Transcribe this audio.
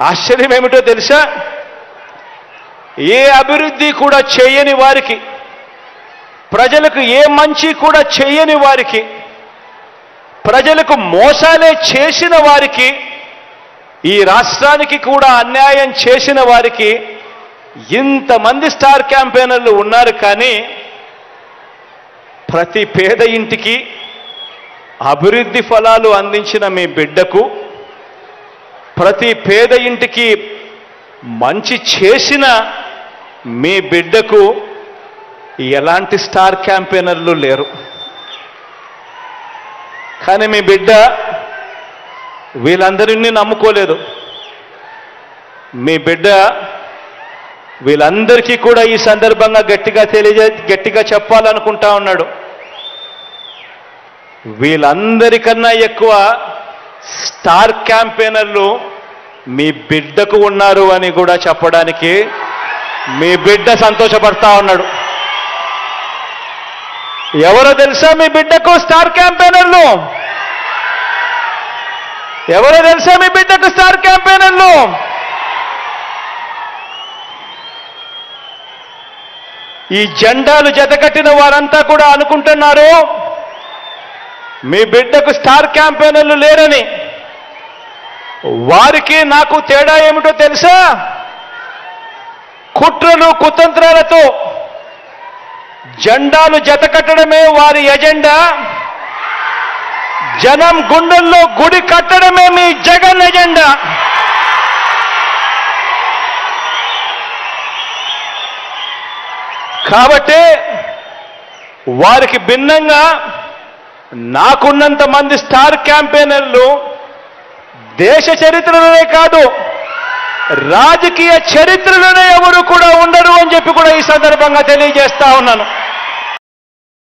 ఆశ్చర్యం ఏమిటో తెలుసా? ఏ అభివృద్ధి కూడా చేయని వారికి, ప్రజలకు ఏ మంచి కూడా చేయని వారికి, ప్రజలకు మోసాలే చేసిన వారికి, ఈ రాష్ట్రానికి కూడా అన్యాయం చేసిన వారికి ఇంతమంది స్టార్ క్యాంపెయినర్లు ఉన్నారు. కానీ ప్రతి పేద ఇంటికి అభివృద్ధి ఫలాలు అందించిన మీ బిడ్డకు, ప్రతి పేద ఇంటికి మంచి చేసిన మీ బిడ్డకు ఎలాంటి స్టార్ క్యాంపెయినర్లు లేరు. కానీ మీ బిడ్డ వీళ్ళందరినీ నమ్ముకోలేదు. మీ బిడ్డ వీళ్ళందరికీ కూడా ఈ సందర్భంగా గట్టిగా చెప్పాలనుకుంటా ఉన్నాడు. వీళ్ళందరికన్నా ఎక్కువ స్టార్ క్యాంపెయినర్లు మీ బిడ్డకు ఉన్నారు అని కూడా చెప్పడానికి మీ బిడ్డ సంతోషపడతా ఉన్నాడు. ఎవరో తెలుసా మీ బిడ్డకు స్టార్ క్యాంపెయినర్లు? ఎవరో తెలుసా మీ బిడ్డకు స్టార్ క్యాంపెయినర్లు? ఈ జెండాలు జతకట్టిన వారంతా కూడా అనుకుంటున్నారు మీ బిడ్డకు స్టార్ క్యాంపెయినర్లు లేరని. వారికి నాకు తేడా ఏమిటో తెలుసా? కుట్రలు కుతంత్రాలతో జెండాలు జతకట్టడమే వారి ఎజెండా, జనం గుండెల్లో గుడి కట్టడమే మీ జగన్ ఎజెండా. కాబట్టి వారికి భిన్నంగా నాకున్నంత మంది స్టార్ క్యాంపెయినర్లు దేశ చరిత్రలోనే కాదు, రాజకీయ చరిత్రలోనే ఎవరు కూడా ఉండరు అని చెప్పి కూడా ఈ సందర్భంగా తెలియజేస్తా ఉన్నాను.